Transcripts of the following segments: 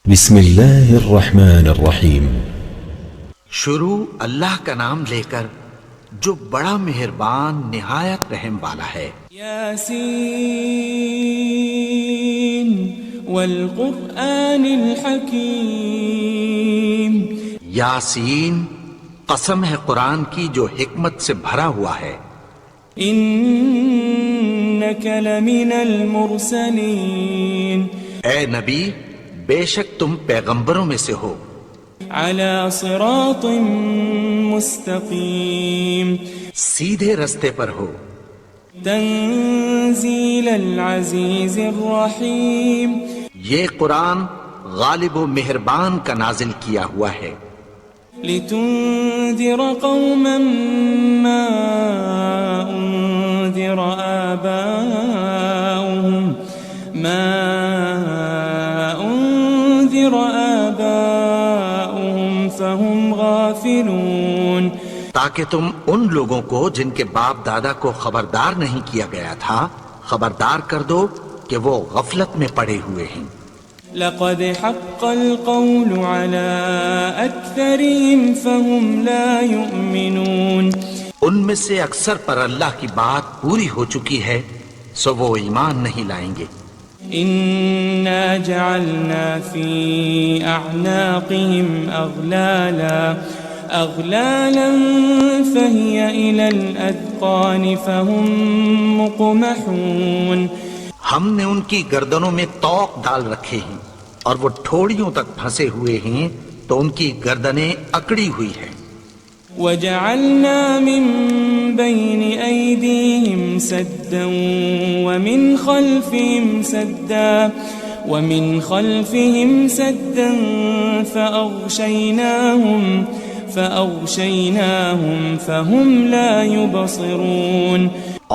بسم اللہ الرحمن الرحیم۔ شروع اللہ کا نام لے کر جو بڑا مہربان نہایت رحم والا ہے۔ یاسین والقرآن الحکیم۔ یاسین، قسم ہے قرآن کی جو حکمت سے بھرا ہوا ہے۔ انک لمن المرسلین۔ اے نبی، بے شک تم پیغمبروں میں سے ہو۔ علی صراط مستقیم۔ سیدھے رستے پر ہو۔ تنزیل العزیز الرحیم۔ یہ قرآن غالب و مہربان کا نازل کیا ہوا ہے۔ لتنذر قوما ما انذر آباؤهم فهم غافلون۔ تاکہ تم ان لوگوں کو جن کے باپ دادا کو خبردار نہیں کیا گیا تھا خبردار کر دو کہ وہ غفلت میں پڑے ہوئے ہیں۔ لقد حق القول على أكثرهم فهم لا يؤمنون۔ ان میں سے اکثر پر اللہ کی بات پوری ہو چکی ہے سو وہ ایمان نہیں لائیں گے۔ إنا جعلنا في أعناقهم أغلالا فهي إلى الأذقان فهم مقمحون۔ ہم نے ان کی گردنوں میں طوق ڈال رکھے ہیں اور وہ ٹھوڑیوں تک پھنسے ہوئے ہیں تو ان کی گردنیں اکڑی ہوئی ہیں۔ وجعلنا من بين أيديهم سدا ومن خلفهم سدا فأغشيناهم فهم لا يبصرون۔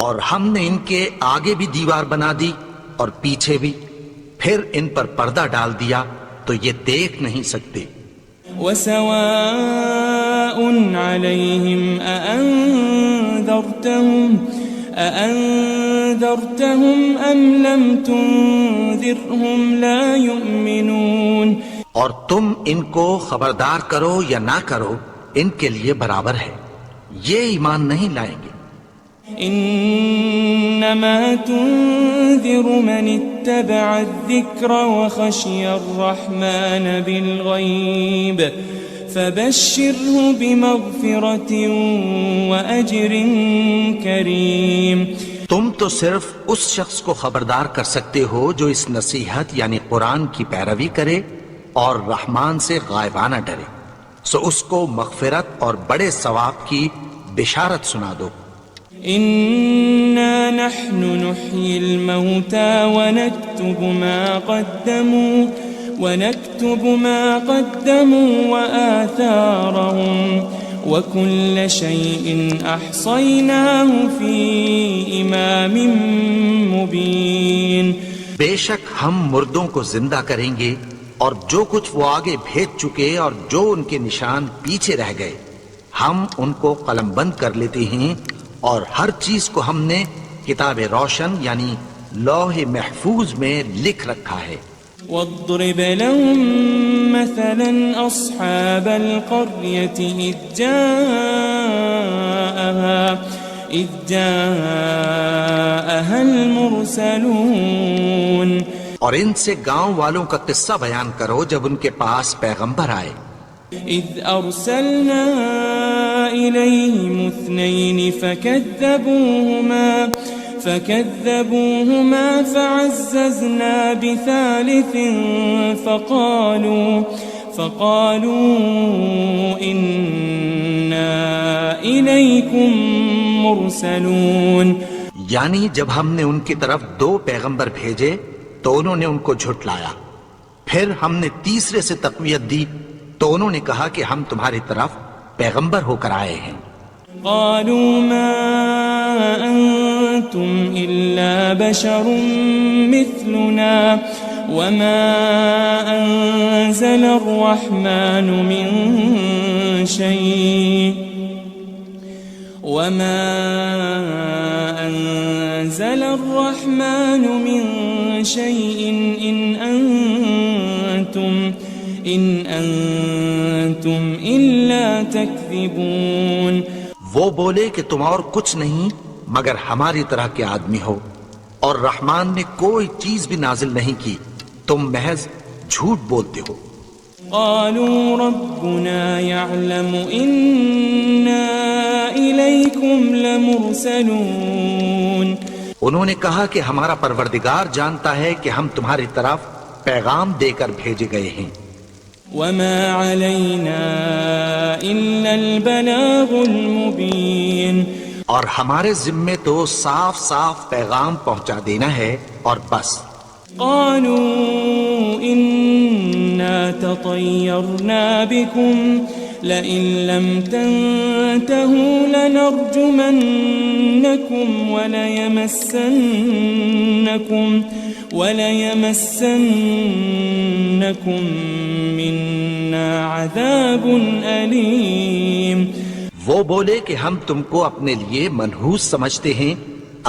اور ہم نے ان کے آگے بھی دیوار بنا دی اور پیچھے بھی، پھر ان پر پردہ ڈال دیا تو یہ دیکھ نہیں سکتے۔ وسواء عليهم أأنذرتهم أم لم تنذرهم لا يؤمنون۔ اور تم ان کو خبردار کرو یا نہ کرو ان کے لیے برابر ہے، یہ ایمان نہیں لائیں گے۔ انما تنذر من اتبع الذکر وخشی الرحمن بالغیب فبشره بمغفرة وأجر کریم۔ تم تو صرف اس شخص کو خبردار کر سکتے ہو جو اس نصیحت یعنی قرآن کی پیروی کرے اور رحمان سے غائبانہ ڈرے، سو اس کو مغفرت اور بڑے ثواب کی بشارت سنا دو۔ إنا نحن نحيي الموتى ونكتب ما قدموا وآثارهم وكل شيء أحصيناه في إمام مبين۔ بے شک ہم مردوں کو زندہ کریں گے اور جو کچھ وہ آگے بھیج چکے اور جو ان کے نشان پیچھے رہ گئے ہم ان کو قلم بند کر لیتے ہیں، اور ہر چیز کو ہم نے کتاب روشن یعنی لوح محفوظ میں لکھ رکھا ہے۔ واضرب لهم مثلا أصحاب القرية إذ جاءها المرسلون۔ اور ان سے گاؤں والوں کا قصہ بیان کرو جب ان کے پاس پیغمبر آئے۔ إذ أرسلنا إليهم اثنين فكذبوهما فعززنا بثالث فقالوا إنا إليكم مرسلون۔ یعنی جب ہم نے ان کی طرف 2 پیغمبر بھیجے تو انہوں نے ان کو جھٹلایا، پھر ہم نے تیسرے سے تقویت دی تو انہوں نے کہا کہ ہم تمہاری طرف پیغمبر ہو کر آئے ہیں۔ قالوا ما أنتم إلا بشر مثلنا وما أنزل الرحمن من شيء إن أنتم أنتم إلا تكذبون. وہ بولے کہ تم اور کچھ نہیں مگر ہماری طرح کے آدمی ہو، اور رحمان نے کوئی چیز بھی نازل نہیں کی، تم محض جھوٹ بولتے ہو. قالوا ربنا يعلم إنا إليكم لمرسلون. انہوں نے کہا کہ ہمارا پروردگار جانتا ہے کہ ہم تمہاری طرف پیغام دے کر بھیجے گئے ہیں. وما علينا إلا البلاغ المبين. اور ہمارے ذمے تو صاف صاف پیغام پہنچا دینا ہے اور بس. قالوا إنا تطيرنا بكم لئن لم تنتهوا لنرجمنكم وليمسنكم منا عذاب أليم. وہ بولے کہ ہم تم کو اپنے لیے منحوس سمجھتے ہیں،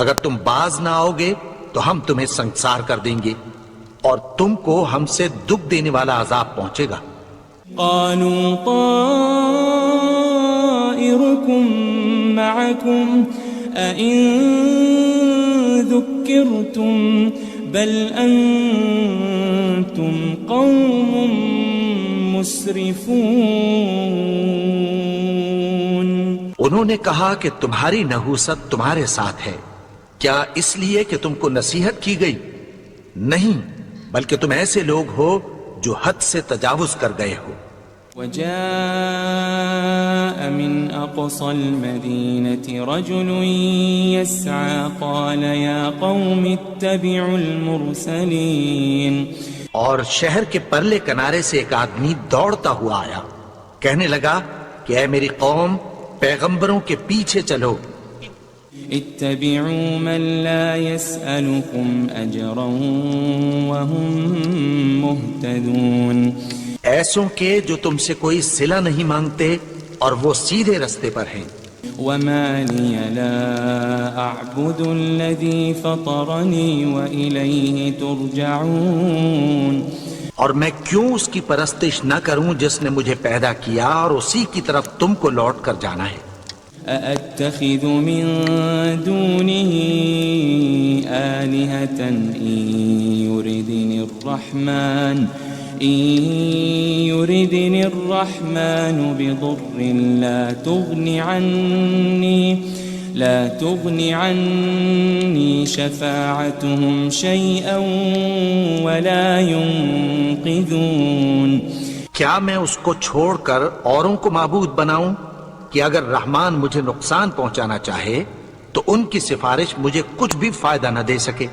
اگر تم باز نہ آؤ گے تو ہم تمہیں سنسار کر دیں گے اور تم کو ہم سے دکھ دینے والا عذاب پہنچے گا. قالوا طائركم معكم أئن ذكرتم بل أنتم قوم مسرفون. انہوں نے کہا کہ تمہاری نحوست تمہارے ساتھ ہے، کیا اس لیے کہ تم کو نصیحت کی گئی؟ نہیں، بلکہ تم ایسے لوگ ہو جو حد سے تجاوز کر گئے ہو. وجاء من أقصى المدينة رجل يسعى قال يا قوم اتبعوا المرسلين. اور شہر کے پرلے کنارے سے ایک آدمی دوڑتا ہوا آیا، کہنے لگا کہ اے میری قوم، پیغمبروں کے پیچھے چلو. اتبعوا من لا يسألكم أجرا وهم مهتدون. ایسوں کے جو تم سے کوئی صلہ نہیں مانگتے اور وہ سیدھے رستے پر ہیں. وما لي لا أعبد الذي فطرني وإليه ترجعون. اور میں کیوں اس کی پرستش نہ کروں جس نے مجھے پیدا کیا اور اسی کی طرف تم کو لوٹ کر جانا ہے. أأتخذ من دونه آلهة إن يردني الرحمن بضر لا تغن عني شفاعتهم شيئا ولا ينقذون. کیا میں اس کو چھوڑ کر اوروں کو معبود بناؤں کہ اگر رحمان مجھے نقصان پہنچانا چاہے تو ان کی سفارش مجھے کچھ بھی فائدہ نہ دے سکے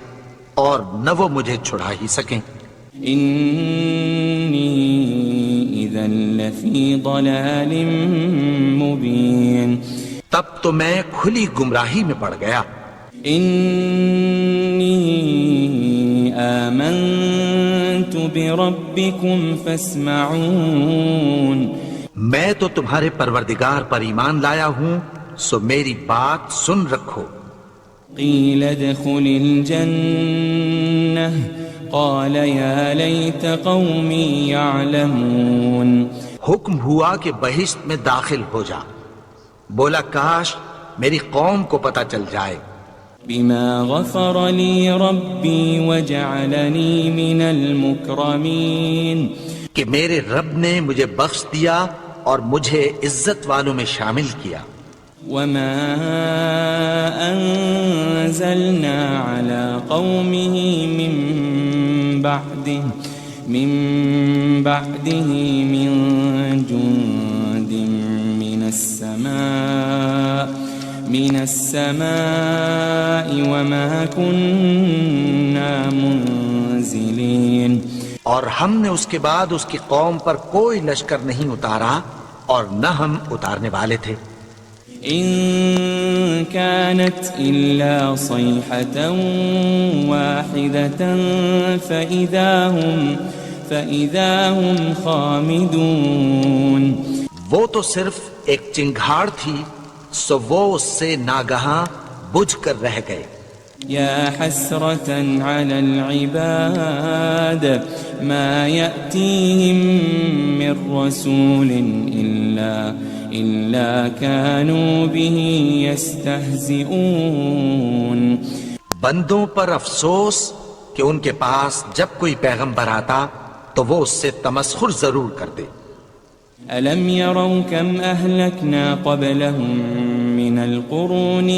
اور نہ وہ مجھے چھڑا ہی سکیں. إني إذا لفي ضلال مبين. تب تو میں کھلی گمراہی میں پڑ گیا. إني آمنت بربكم فاسمعون. میں تو تمہارے پروردگار پر ایمان لایا ہوں، سو میری بات سن رکھو. قيل ادخل الجنة قال يا ليت قومي يعلمون. حکم ہوا کہ بہشت میں داخل ہو جا. بولا کاش میری قوم کو پتہ چل جائے. بما غفر لي ربي وجعلني من المكرمين. کہ میرے رب نے مجھے بخش دیا اور مجھے عزت والوں میں شامل کیا. وما أنزلنا على قومه من بعده من جند من السماء وما كنا منزلين. اور ہم نے اس کے بعد اس کی قوم پر کوئی لشکر نہیں اتارا اور نہ ہم اتارنے والے تھے. إن كانت إلا صيحة واحدة فإذا هم خامدون. وہ تو صرف ایک چنگھاڑ تھی، سو وہ اس سے ناگہاں بجھ کر رہ گئے. يا حسرة على العباد ما يأتيهم من رسول إلا كانوا به يستهزئون. بندوں پر افسوس کہ ان کے پاس جب کوئی پیغمبر آتا تو وہ اس سے تمسخر ضرور کرتے. ألم يروا كم أهلكنا قبلهم من القرون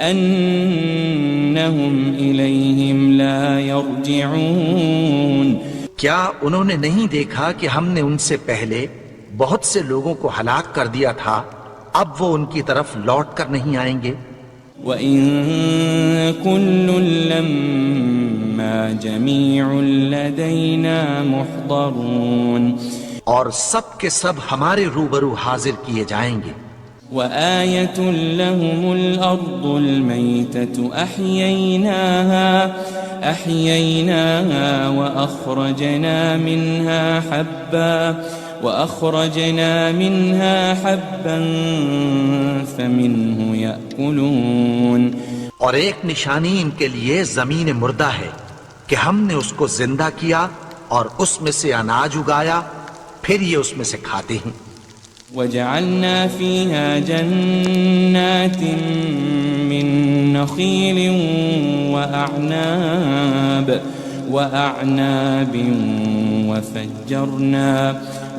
أنهم إليهم لا يرجعون. کیا انہوں نے نہیں دیکھا کہ ہم نے ان سے پہلے بہت سے لوگوں کو ہلاک کر دیا تھا، اب وہ ان کی طرف لوٹ کر نہیں آئیں گے. وَإِن كُلٌّ لَمَّا جَمِيعٌ لَدَيْنَا مُحْضَرُونَ. اور سب کے سب ہمارے روبرو حاضر کیے جائیں گے. وَآيَةٌ لَهُمُ الْأَرْضُ الْمَيْتَةُ أَحْيَيْنَاهَا وَأَخْرَجْنَا مِنْهَا حَبًّا فَمِنْهُ يَأْكُلُونَ. اور ایک نشانی ان کے لیے زمین مردہ ہے کہ ہم نے اس کو زندہ کیا اور اس میں سے اناج اگایا، پھر یہ اس میں سے کھاتے ہیں. وَجَعَلْنَا فِيهَا جَنَّاتٍ مِّن نَخِيلٍ وَأَعْنَابٍ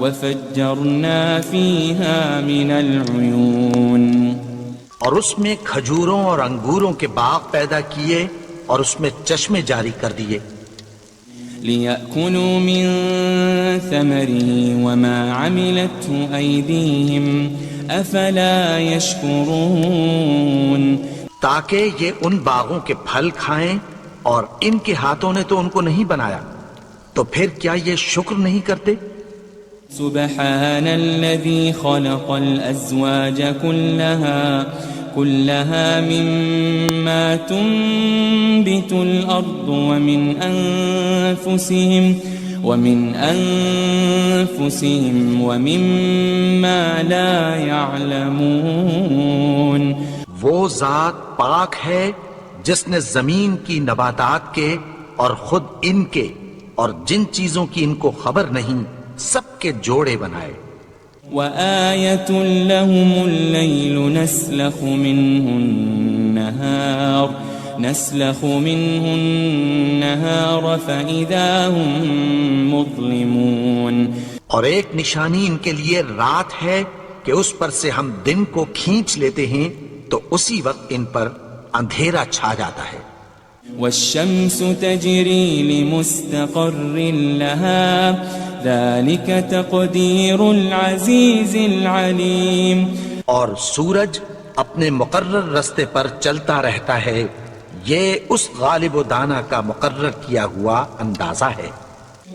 وَفَجَّرْنَا فِيهَا مِنَ الْعُيُونِ. اور اس میں کھجوروں اور انگوروں کے باغ پیدا کیے اور اس میں چشمے جاری کر دیے. لِيَأْكُلُوا مِن ثَمَرِهِ وَمَا عَمِلَتْهُ أَيْدِيهِمْ أَفَلَا يَشْكُرُونَ. تاکہ یہ ان باغوں کے پھل کھائیں اور ان کے ہاتھوں نے تو ان کو نہیں بنایا، تو پھر کیا یہ شکر نہیں کرتے؟ سبحان الذي خلق الأزواج كلها مما تنبت الأرض ومن أنفسهم ومما لا يعلمون. وہ ذات پاک ہے جس نے زمین کی نباتات کے اور خود ان کے اور جن چیزوں کی ان کو خبر نہیں سب کے جوڑے بنائے. وَآيَةٌ لَهُمُ اللَّيْلُ نَسْلَخُ مِنْهُ النَّهَارَ فَإِذَا هُمْ مُظْلِمُونَ. اور ایک نشانی ان کے لیے رات ہے کہ اس پر سے ہم دن کو کھینچ لیتے ہیں تو اسی وقت ان پر اندھیرا چھا جاتا ہے. وَالشَّمْسُ تَجْرِي لِمُسْتَقَرٍّ لَهَا ذَلِكَ تَقْدِيرُ الْعَزِيزِ الْعَلِيمِ. اور سورج اپنے مقرر رستے پر چلتا رہتا ہے، یہ اس غالب و دانا کا مقرر کیا ہوا اندازہ ہے.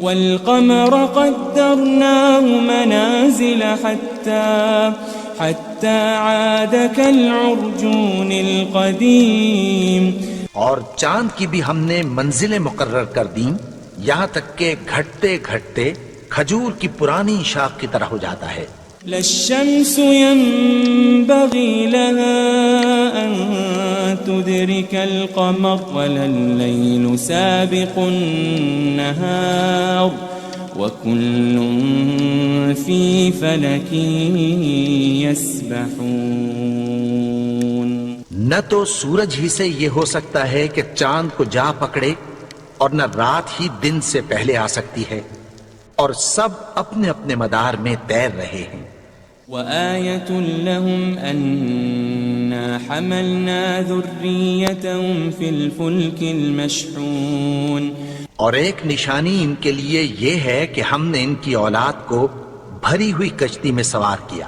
وَالْقَمَرَ قَدَّرْنَاهُ مَنَازِلَ حَتَّى عَادَ كَالْعُرْجُونِ الْقَدِيمِ. اور چاند کی بھی ہم نے منزلیں مقرر کر دیں، یہاں تک کہ گھٹتے گھٹتے کھجور کی پرانی شاخ کی طرح ہو جاتا ہے. لا الشمس ينبغي لها أن تدرك القمر ولا الليل سابق النهار وكل في فلك يسبحون. نہ تو سورج ہی سے یہ ہو سکتا ہے کہ چاند کو جا پکڑے، اور نہ رات ہی دن سے پہلے آ سکتی ہے، اور سب اپنے اپنے مدار میں تیر رہے ہیں. وَآيَةٌ لَهُمْ أَنَّا حَمَلْنَا ذُرِّيَّتَهُمْ فِي الْفُلْكِ الْمَشْحُونِ. اور ایک نشانی ان کے لیے یہ ہے کہ ہم نے ان کی اولاد کو بھری ہوئی کشتی میں سوار کیا.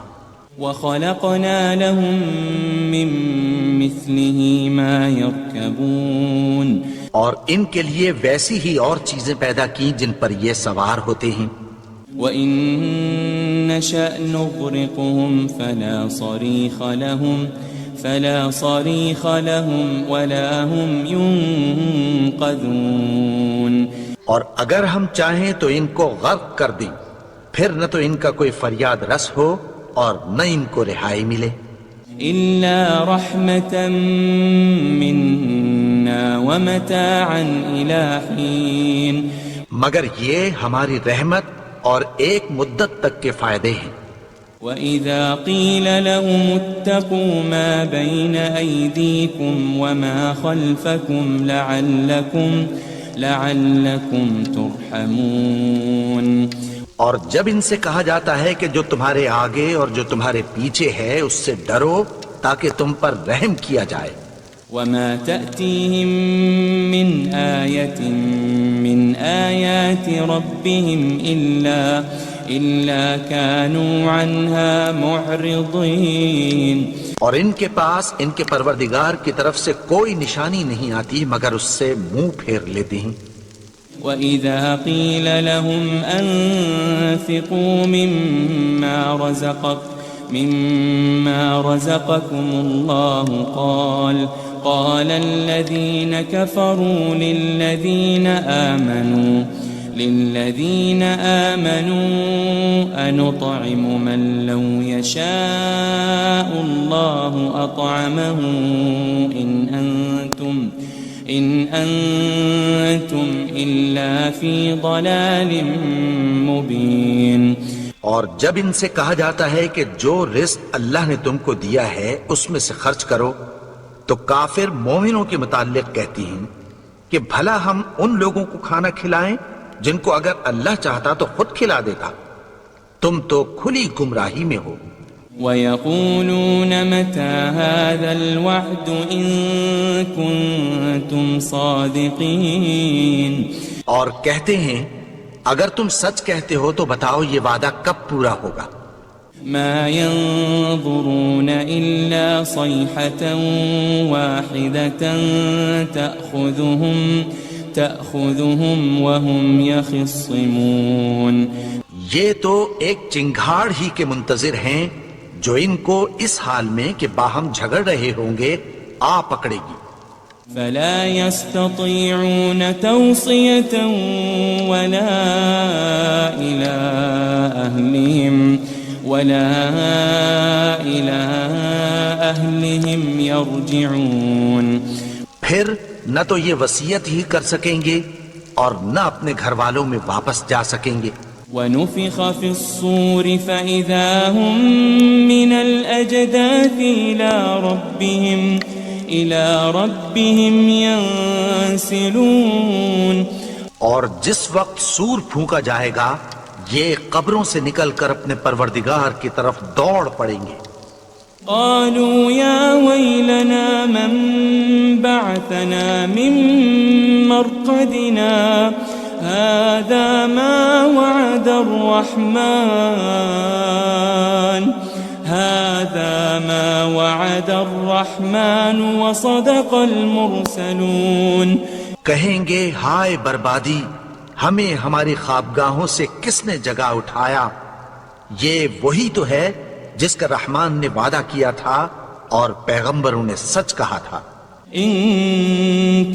وَخَلَقْنَا لَهُم مِّن مِّثْلِهِ مَا يَرْكَبُونَ. اور ان کے لیے ویسی ہی اور چیزیں پیدا کی جن پر یہ سوار ہوتے ہیں. وَإِن نَّشَأْ نُغْرِقْهُمْ فَلَا صَرِيخَ لَهُمْ وَلَا هُمْ يُنقَذُونَ. اور اگر ہم چاہیں تو ان کو غرق کر دیں، پھر نہ تو ان کا کوئی فریاد رس ہو اور نہ ان کو رہائی ملے. إلا رحمة منا ومتاعا إلى حين مگر یہ ہماری رحمت اور ایک مدت تک کے فائدے ہیں. وَإِذَا قِيلَ لَهُمُ اتَّقُوا مَا بَيْنَ أَيْدِيكُمْ وَمَا خَلْفَكُمْ لَعَلَّكُمْ تُرْحَمُونَ. اور جب ان سے کہا جاتا ہے کہ جو تمہارے آگے اور جو تمہارے پیچھے ہے اس سے ڈرو تاکہ تم پر رحم کیا جائے. وَمَا تَأْتِيهِم مِّنْ آيَةٍ مِّنْ آيَاتِ رَبِّهِمْ إِلَّا كَانُوا عَنْهَا مُعْرِضِينَ. اور ان کے پاس ان کے پروردگار کی طرف سے کوئی نشانی نہیں آتی مگر اس سے منہ پھیر لیتے ہیں. وَإِذَا قِيلَ لَهُمْ أَنفِقُوا مِمَّا رَزَقَكُمُ اللَّهُ قَالَ الَّذِينَ كَفَرُوا لِلَّذِينَ آمَنُوا أَنُطْعِمُ مَن لَّوْ يَشَاءُ اللَّهُ أَطْعَمَهُ إِنْ أَنْتُمْ إِلَّا فِي ضَلَالٍ مُبِينٍ. اور جب ان سے کہا جاتا ہے کہ جو رزق اللہ نے تم کو دیا ہے اس میں سے خرچ کرو تو کافر مومنوں کے متعلق کہتی ہیں کہ بھلا ہم ان لوگوں کو کھانا کھلائیں جن کو اگر اللہ چاہتا تو خود کھلا دیتا. تم تو کھلی گمراہی میں ہو. وَيَقُولُونَ مَتَى هَذَا الْوَعْدُ إِن كُنتُمْ صَادِقِينَ. اور کہتے ہیں اگر تم سچ کہتے ہو تو بتاؤ یہ وعدہ کب پورا ہوگا. مَا يَنظُرُونَ إِلَّا صَيْحَةً وَاحِدَةً تَأْخُذُهُمْ وَهُمْ يَخِصِّمُونَ. یہ تو ایک چنگھاڑ ہی کے منتظر ہیں جو ان کو اس حال میں کہ باہم جھگڑ رہے ہوں گے آ پکڑے گی. فلا يستطيعون توصية ولا إلى أهلهم يرجعون. پھر نہ تو یہ وصیت ہی کر سکیں گے اور نہ اپنے گھر والوں میں واپس جا سکیں گے. ونفخ في الصور فإذا هم من الأجداث إلى ربهم ينسلون. اور جس وقت سور پھونکا جائے گا یہ قبروں سے نکل کر اپنے پروردگار کی طرف دوڑ پڑیں گے. قالوا يا ويلنا من بعثنا من مرقدنا هذا ما وعد الرحمن وصدق المرسلون. کہیں گے ہائے بربادی ہمیں ہماری خوابگاہوں سے کس نے جگا اٹھایا. یہ وہی تو ہے جس کا رحمان نے وعدہ کیا تھا اور پیغمبروں نے سچ کہا تھا. إن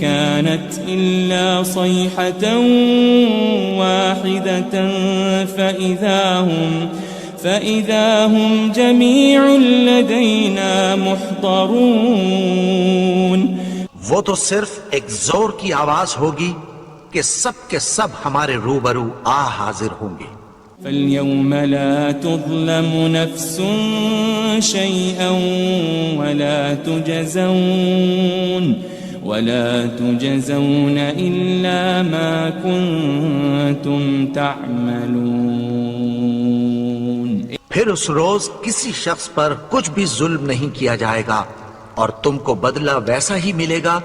كانت إلا صيحة واحدة فإذا هم جميع لدينا محضرون. وہ تو صرف ایک زور کی آواز ہوگی کہ سب کے سب ہمارے روبرو حاضر ہوں گے. فاليوم لا تظلم نفس شيئا ولا تجزون إلا ما كنتم تعملون. پھر اس روز کسی شخص پر کچھ بھی ظلم نہیں کیا جائے گا اور تم کو بدلہ ویسا ہی ملے گا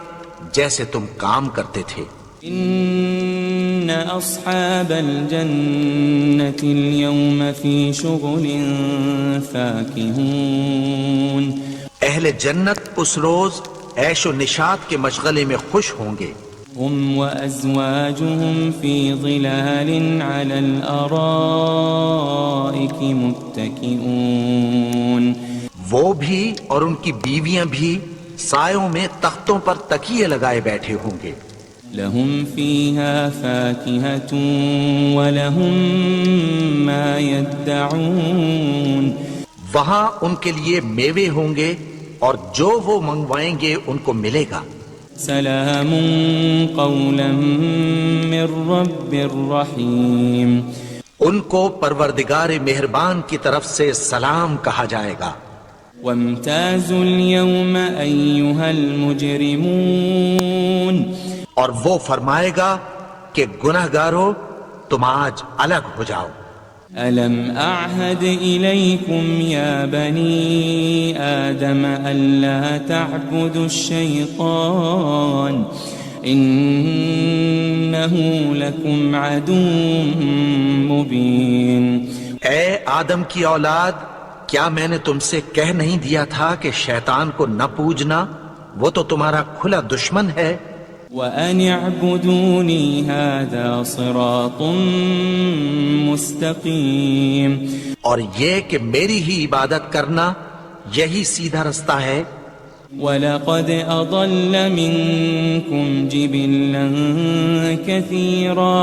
جیسے تم کام کرتے تھے. إن أصحاب الجنة اليوم في شغل فاكهون. اہل جنت اس روز عیش و نشاط کے مشغلے میں خوش ہوں گے. هم وأزواجهم في ظلال على الأرائك متكئون. وہ بھی اور ان کی بیویاں بھی سایوں میں تختوں پر تکیے لگائے بیٹھے ہوں گے. لهم فيها فاكهة ولهم ما يدعون. وہاں ان کے لیے میوے ہوں گے اور جو وہ منگوائیں گے ان کو ملے گا۔ سلام قولا من رب الرحیم، ان کو پروردگار مہربان کی طرف سے سلام کہا جائے گا۔ وامتازوا اليوم أيها المجرمون، اور وہ فرمائے گا کہ گنہگارو تم آج الگ ہو جاؤ۔ ألم أعهد إليكم يا بني آدم ألا تعبدوا الشيطان إنه لكم عدو مبين۔ اے آدم کی اولاد، کیا میں نے تم سے کہہ نہیں دیا تھا کہ شیطان کو نہ پوجنا، وہ تو تمہارا کھلا دشمن ہے۔ وَأَنِ اعْبُدُونِي هَذَا صِرَاطٌ مُسْتَقِيمٌ، اور یہ کہ میری ہی عبادت کرنا یہی سیدھا رستہ ہے۔ وَلَقَدْ أَضَلَّ مِنكُمْ جِبِلًّا كَثِيرًا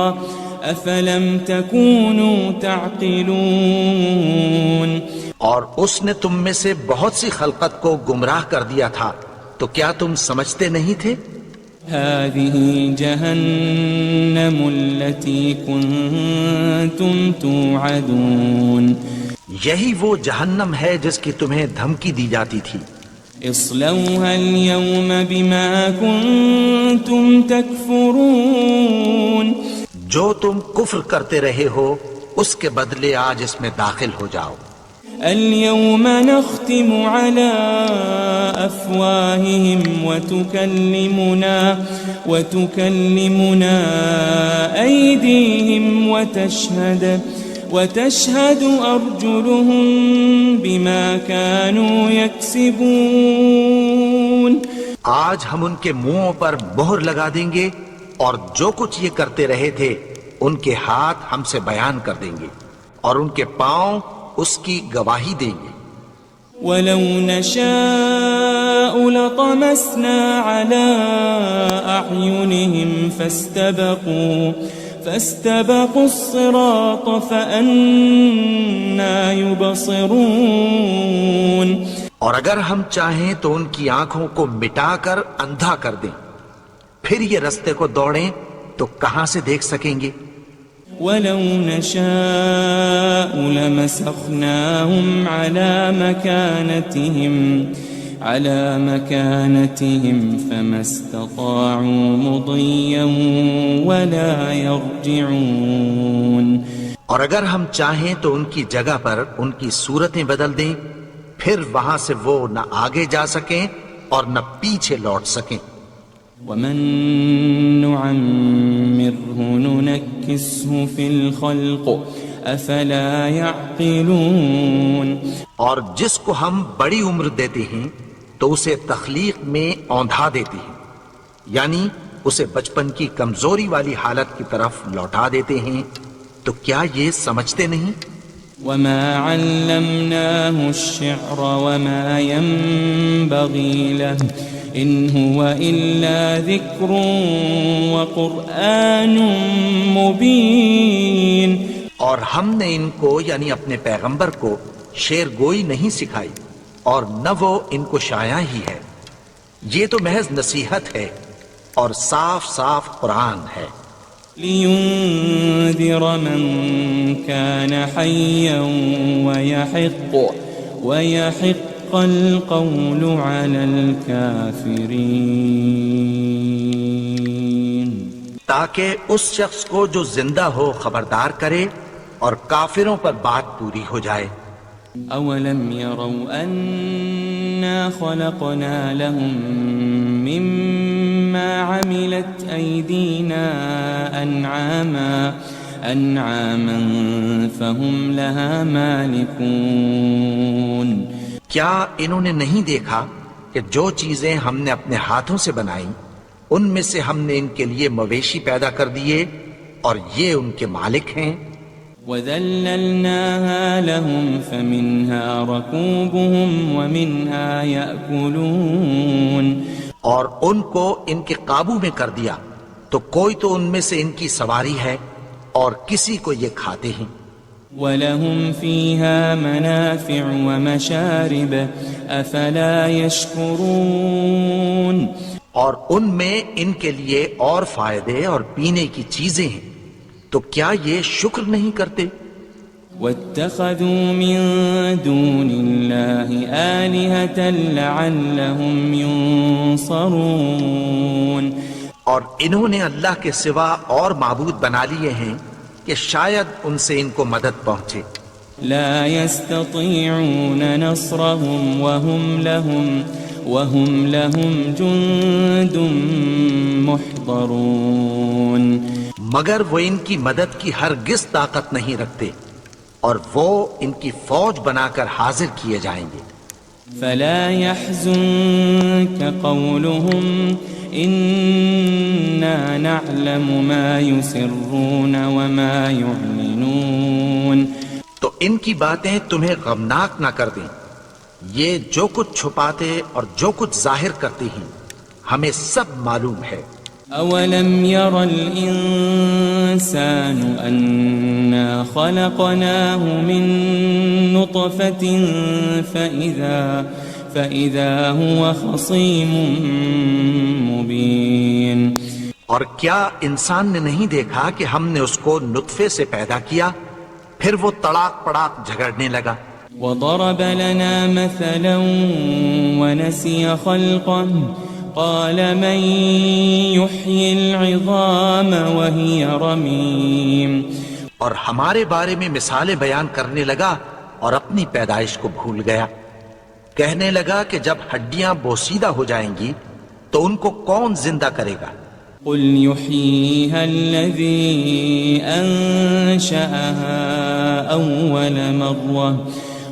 أَفَلَمْ تَكُونُوا تَعْقِلُونَ، اور اس نے تم میں سے بہت سی خلقت کو گمراہ کر دیا تھا، تو کیا تم سمجھتے نہیں تھے؟ هذه جهنم التي كنتم توعدون، یہی وہ جہنم ہے جس کی تمہیں دھمکی دی جاتی تھی۔ اصلوها اليوم بما كنتم تكفرون، جو تم کفر کرتے رہے ہو اس کے بدلے آج اس میں داخل ہو جاؤ۔ اليوم نختم على أفواههم وتكلمنا أيديهم وتشهد أرجلهم بما كانوا يكسبون، آج ہم ان کے منہوں پر مہر لگا دیں گے اور جو کچھ یہ کرتے رہے تھے ان کے ہاتھ ہم سے بیان کر دیں گے اور ان کے پاؤں اس کی گواہی دیں گے۔ وَلَوْ نَشَاءُ لَطَمَسْنَا عَلَىٰ أَعْيُنِهِمْ فَاسْتَبَقُوا الصِّرَاطَ فَأَنَّىٰ يُبْصِرُونَ، اور اگر ہم چاہیں تو ان کی آنکھوں کو مٹا کر اندھا کر دیں، پھر یہ رستے کو دوڑیں تو کہاں سے دیکھ سکیں گے؟ وَلَوْ نَشَاءُ لَمَسَخْنَاهُمْ عَلَى مَكَانَتِهِمْ فَمَا اسْتَطَاعُوا مُضِيًّا وَلَا يَرْجِعُونَ، اور اگر ہم چاہیں تو ان کی جگہ پر ان کی صورتیں بدل دیں، پھر وہاں سے وہ نہ آگے جا سکیں اور نہ پیچھے لوٹ سکیں۔ وَمَن نُعَمِّرْهُ نُنَكِّسْهُ فِي الْخَلْقِ أَفَلَا يَعْقِلُونَ، اور جس کو ہم بڑی عمر دیتے ہیں تو اسے تخلیق میں اوندھا دیتے ہیں، یعنی اسے بچپن کی کمزوری والی حالت کی طرف لوٹا دیتے ہیں، تو کیا یہ سمجھتے نہیں؟ وَمَا عَلَّمْنَاهُ الشِّعْرَ وَمَا يَنبَغِي لَهُ إِنْ هُوَ إِلَّا ذِكْرٌ وَقُرْآنٌ مُبِينٌ، اور ہم نے ان کو یعنی اپنے پیغمبر کو شعر گوئی نہیں سکھائی اور نہ وہ ان کو شایع ہی ہے، یہ تو محض نصیحت ہے اور صاف صاف قرآن ہے۔ لِيُنذِرَ مَن كَانَ حَيًّا وَيَحِقَّ الْقَوْلُ عَلَى الْكَافِرِينَ، تاکہ اس شخص کو جو زندہ ہو خبردار کرے اور کافروں پر بات پوری ہو جائے۔ أَوَلَمْ يَرَوْا أَنَّا خَلَقْنَا لَهُم مِّمَّا عَمِلَتْ أَيْدِينَا أَنْعَامًا فَهُمْ لَهَا مَالِكُونَ، کیا انہوں نے نہیں دیکھا کہ جو چیزیں ہم نے اپنے ہاتھوں سے بنائیں ان میں سے ہم نے ان کے لیے مویشی پیدا کر دیے اور یہ ان کے مالک ہیں۔ وَذَلَّلْنَاهَا لَهُمْ فَمِنْهَا رَكُوبُهُمْ وَمِنْهَا يَأْكُلُونَ، اور ان کو ان کے قابو میں کر دیا تو کوئی تو ان میں سے ان کی سواری ہے اور کسی کو یہ کھاتے ہیں۔ وَلَهُمْ فِيهَا مَنَافِعُ وَمَشَارِبُ أَفَلَا يَشْكُرُونَ اور ان میں ان کے لیے اور فائدے اور پینے کی چیزیں ہیں، تو کیا یہ شکر نہیں کرتے؟ وَاتَّخَذُوا مِن دُونِ اللَّهِ آلِهَةً لَعَلَّهُمْ يُنصَرُونَ اور انہوں نے اللہ کے سوا اور معبود بنا لیے ہیں کہ شاید ان سے ان کو مدد پہنچے۔ لا يستطيعون نصرهم وهم لهم جند محضرون مگر وہ ان کی مدد کی ہرگز طاقت نہیں رکھتے، اور وہ ان کی فوج بنا کر حاضر کیے جائیں گے۔ فلا يحزنك قولهم إنا نعلم ما يسرون وما يعلنون تو ان کی باتیں تمہیں غمناک نہ کر دیں، یہ جو کچھ چھپاتے اور جو کچھ ظاہر کرتے ہیں ہمیں سب معلوم ہے۔ أولم ير الإنسان أنا خلقناه من نطفة فإذا هو خصيم مبين اور کیا انسان نے نہیں دیکھا کہ ہم نے اس کو نطفے سے پیدا کیا، پھر وہ تڑاک پڑاک جھگڑنے لگا۔ وضرب لنا مثلا ونسي خلقه قال من يحيي العظام وهي رميم اور ہمارے بارے میں مثالیں بیان کرنے لگا اور اپنی پیدائش کو بھول گیا، کہنے لگا کہ جب ہڈیاں بوسیدہ ہو جائیں گی تو ان کو کون زندہ کرے گا؟ قل يحييها الذي أنشأها أول مرة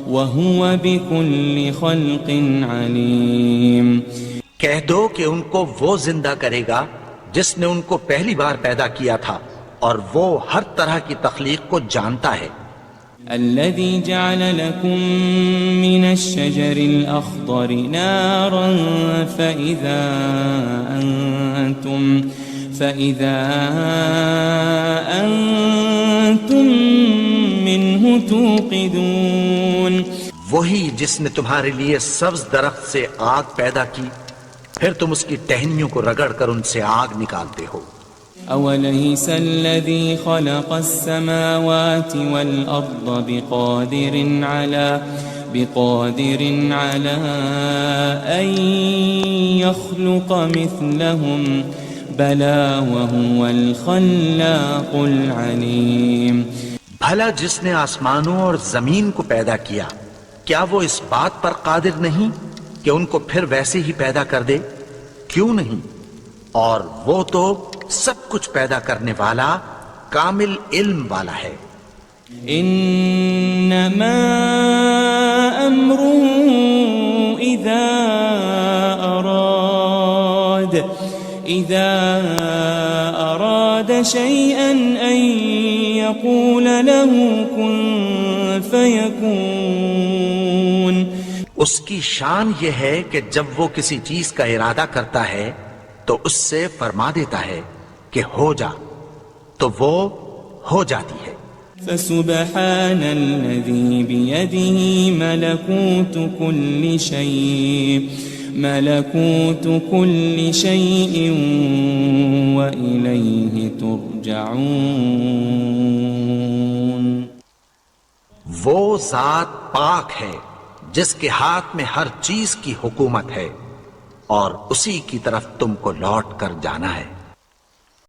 وهو بكل خلق عليم کہہ دو کہ ان کو وہ زندہ کرے گا جس نے ان کو پہلی بار پیدا کیا تھا، اور وہ ہر طرح کی تخلیق کو جانتا ہے۔ الذي جعل لكم من الشجر الأخضر نارا فإذا أنتم منه توقدون وہی جس نے تمہارے لیے سبز درخت سے آگ پیدا کی، پھر تم اس کی ٹہنیوں کو رگڑ کر ان سے آگ نکالتے ہو۔ أوليس الذي خلق السماوات والأرض بقادر على أن يخلق مثلهم بلى وهو الخلاق العليم بھلا جس نے آسمانوں اور زمین کو پیدا کیا، کیا وہ اس بات پر قادر نہیں کہ ان کو پھر ویسے ہی پیدا کر دے؟ کیوں نہیں؟ اور وہ تو سب کچھ پیدا کرنے والا، کامل علم والا ہے۔ انما امره اذا اراد شيئا ان يقول له كن فيكون اس کی شان یہ ہے کہ جب وہ کسی چیز کا ارادہ کرتا ہے تو اس سے فرما دیتا ہے کہ ہو جا، تو وہ ہو جاتی ہے۔ فسبحان الذي بيده ملكوت كل شيء وإليه ترجعون وہ ذات پاک ہے جس کے ہاتھ میں ہر چیز کی حکومت ہے، اور اسی کی طرف تم کو لوٹ کر جانا ہے۔